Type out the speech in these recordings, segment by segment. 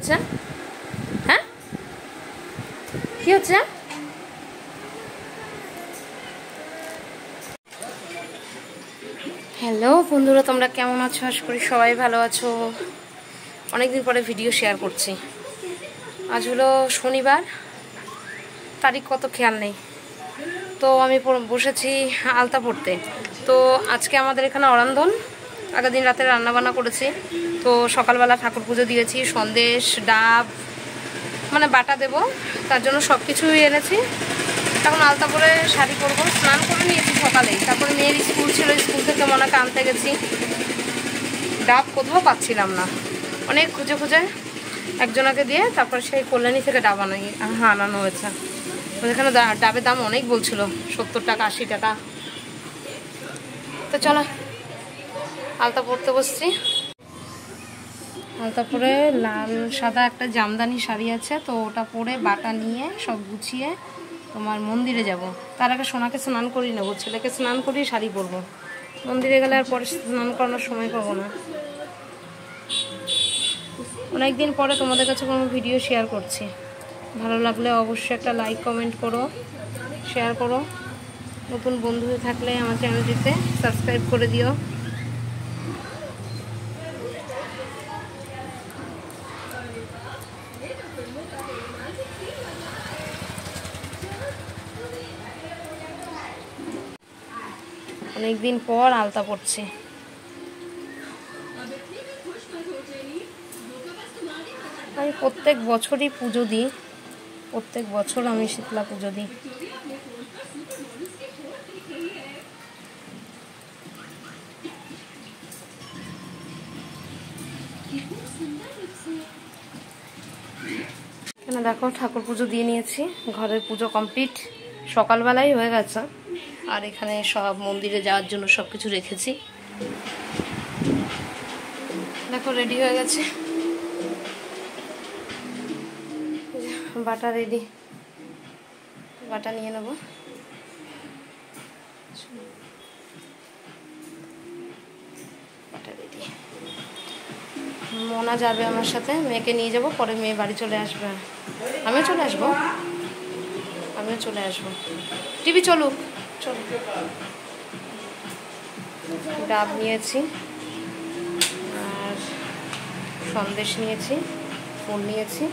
হচ্ছে? হ্যাঁ, কি হচ্ছে? হ্যালো বন্ধুরা, তোমরা কেমন আছো? আশা করি সবাই ভালো আছো। অনেকদিন পরে ভিডিও শেয়ার করছি। আজ হলো শনিবার, তারিখ কত খেয়াল নেই। তো আমি বসেছি আলতা পড়তে। তো আজকে আমাদের এখানে অরন্ধন, আগের দিন রাতে রান্নাবান্না করেছি। তো সকালবেলা ঠাকুর পুজো দিয়েছি, সন্দেশ, ডাব, মানে বাটা দেবো, তার জন্য সব কিছুই এনেছি। তখন আলতা পরে শাড়ি পরবো, স্নান করে নিয়েছি সকালেই। তারপরে মেয়ের স্কুল ছিল, স্কুল থেকে মনাকে আনতে গেছি। ডাব কোথাও পাচ্ছিলাম না, অনেক খুঁজে খুঁজে একজনাকে দিয়ে তারপর সেই কল্যাণী থেকে ডাব আনানো হয়েছে। ওখানে ডাবের দাম অনেক বলছিল, 70 টাকা 80 টাকা। তো চলো আলতা পরতে বসছি। আলতা পরে লাল সাদা একটা জামদানি শাড়ি আছে, তো ওটা পরে বাটা নিয়ে সব গুছিয়ে তোমার মন্দিরে যাব। তার আগে সোনাকে স্নান করিয়ে নেবো, ছেলেকে স্নান করিয়ে শাড়ি পরবো। মন্দিরে গেলে আর পরে স্নান করানোর সময় পাবো না। অনেকদিন পরে তোমাদের কাছে কোনো ভিডিও শেয়ার করছি। ভালো লাগলে অবশ্যই একটা লাইক কমেন্ট করো, শেয়ার করো। নতুন বন্ধু থাকলে আমার চ্যানেলটিতে সাবস্ক্রাইব করে দিও। অনেকদিন পর আলতা পড়ছি। আমি প্রত্যেক বছরই পুজো দিই, প্রত্যেক বছর আমি শীতলা পুজো দিই। এখানে দেখো ঠাকুর পুজো দিয়ে নিয়েছি, ঘরের পুজো কমপ্লিট, সকালবেলাই হয়ে গেছে। আর এখানে সব মন্দিরে যাওয়ার জন্য সব কিছু রেখেছি। দেখো রেডি হয়ে গেছে, বাটা রেডি, বাটা নিয়ে নেব। বাটা রেডি। মোনা যাবে আমার সাথে, মেয়েকে নিয়ে যাব, পরে মেয়ে বাড়ি চলে আসবে। আমিও চলে আসবো, আমিও চলে আসবো। টিভি চলুক, চলো। ডাব নিয়েছি আর সন্দেশ নিয়েছি, ফুল নিয়েছি।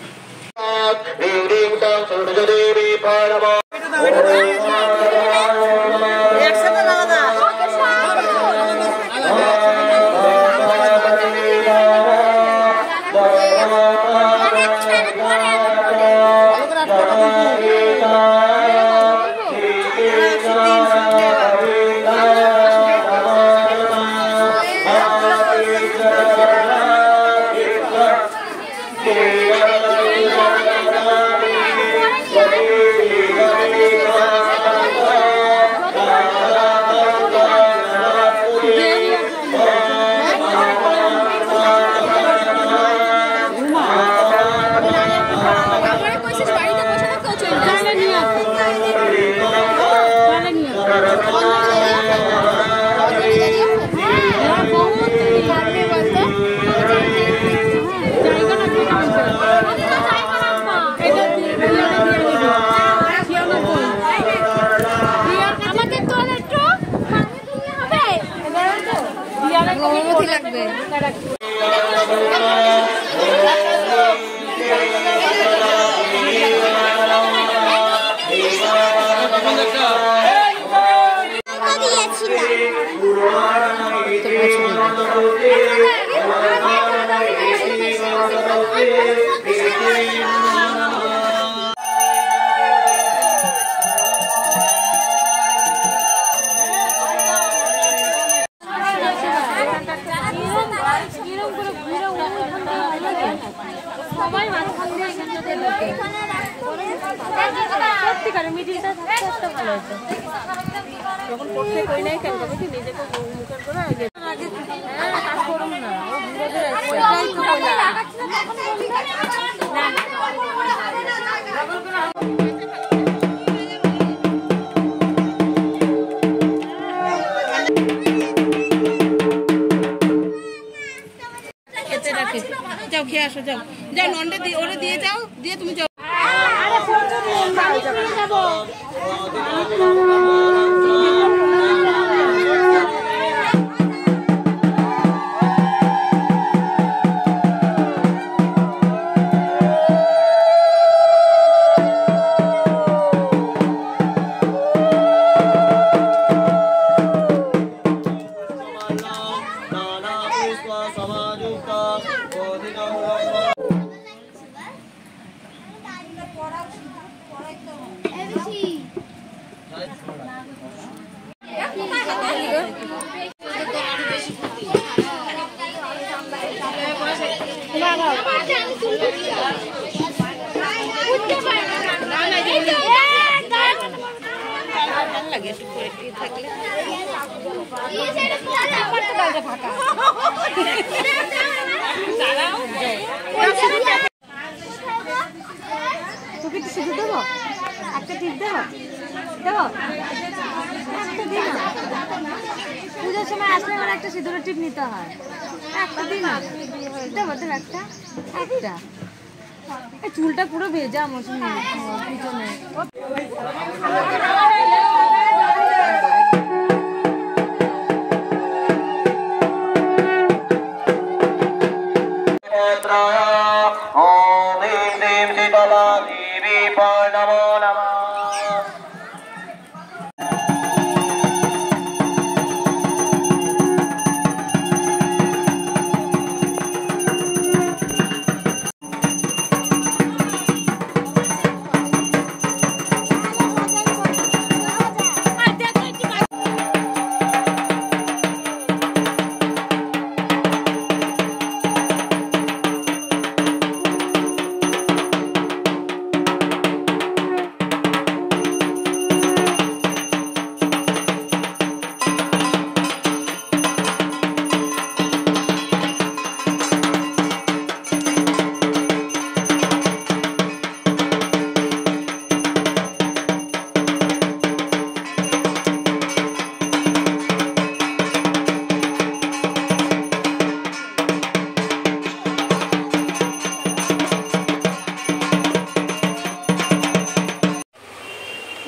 লাগবে সত্যিকারে মিডিলটা থাকতে একটা ভালো হতো। যখন পড়তে কই নাই কেন কি নিজেকে মুখের করে আগে কাজ করুম না, ও ঘুরে ঘুরে আসছে। খেতে রাখে, যাও খেয়ে আসো, যাও। যা নন্ডে দিয়ে ওরে দিয়ে যাও, দিয়ে তুমি যাও। পুজোর সময় আসলে আমার একটা সিঁদুরের টিপ নিতে হয়, একটা দিন দেবো দেবো একটা একটা চুলটা পুরো ভেজা মৌসুমি পিছনে।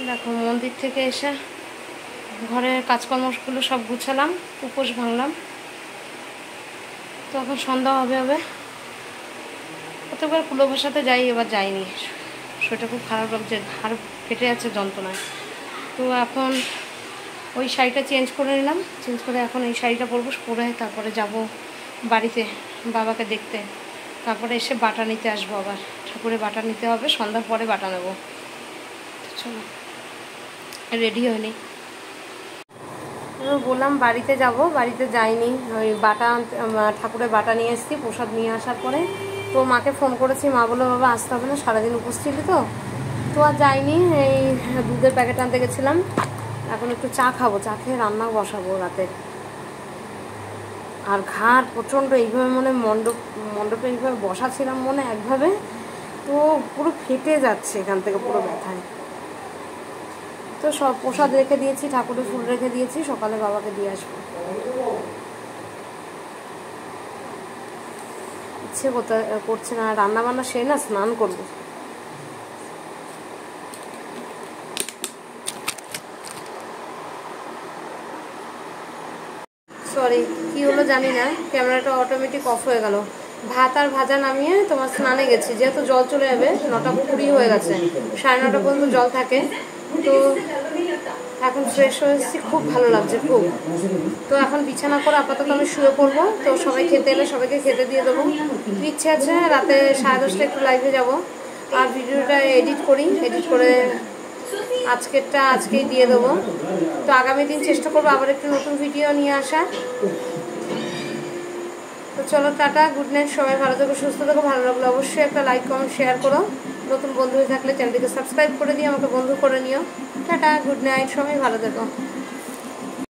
দেখো মন্দির থেকে এসে ঘরের কাজকর্মগুলো সব গুছালাম, উপোস ভাঙলাম। তো এখন সন্ধ্যা হবে হবে। প্রত্যেকবার কুলো ভাষাতে যাই, এবার যাইনি, শরীরটা খুব খারাপ লাগছে, ঘাড় ফেটে যাচ্ছে যন্ত্রণায়। তো এখন ওই শাড়িটা চেঞ্জ করে নিলাম, চেঞ্জ করে এখন এই শাড়িটা পরবো, পরে তারপরে যাব বাড়িতে বাবাকে দেখতে। তারপরে এসে বাটা নিতে আসবো, আবার ঠাকুরের বাটা নিতে হবে, সন্ধ্যার পরে বাটা নেবো। চলো রেডি হয়নি, বললাম বাড়িতে যাব, বাড়িতে যাইনি। ওই বাটা ঠাকুরের বাটা নিয়ে এসেছি, প্রসাদ নিয়ে আসার পরে তো মাকে ফোন করেছি, মা বললো বাবা আসতে হবে না, সারাদিন উপোস ছিলি তো আর যাইনি। এই দুধের প্যাকেট আনতে গেছিলাম, এখন একটু চা খাবো, চা খেয়ে রান্না বসাবো রাতে। আর ঘাড় প্রচণ্ড এইভাবে মনে মণ্ডপে এইভাবে বসাছিলাম মনে একভাবে, তো পুরো ফেটে যাচ্ছে এখান থেকে পুরো ব্যথায়। তো সব প্রসাদ রেখে দিয়েছি, ঠাকুরের ফুল রেখে দিয়েছি, সকালে বাবাকে দিয়ে আসবো। ইচ্ছে করছে না, রান্না বান্না সে না স্নান করবো। সরি কি হলো জানি না, ক্যামেরাটা অটোমেটিক অফ হয়ে গেল। ভাত আর ভাজা নামিয়ে তোমার স্নানে গেছি, যেহেতু জল চলে যাবে, 9:20 হয়ে গেছে, 9:30 পর্যন্ত জল থাকে। তো এখন ফ্রেশ হয়েছি, খুব ভালো লাগছে খুব। তো এখন বিছানা করে আপাতত আমি শুয়ে পড়বো। তো সবাই খেতে এলে সবাইকে খেতে দিয়ে দেবো। ইচ্ছে আছে রাতে 10:30 একটু লাইভে যাব, আর ভিডিওটা এডিট করে আজকেরটা আজকেই দিয়ে দেবো। তো আগামী দিন চেষ্টা করবো আবার একটু নতুন ভিডিও নিয়ে আসার। তো চলো টাটা, গুড নাইট, সবাই ভালো থেকো, সুস্থ থেকো। ভালো লাগলে অবশ্যই একটা লাইক কমেন্ট শেয়ার করো। নতুন বন্ধু হয়ে থাকলে চ্যানেলটিকে সাবস্ক্রাইব করে দিয়ে আমাকে বন্ধু করে নিও। টাটা, গুড নাইট, সবাই ভালো থেকো।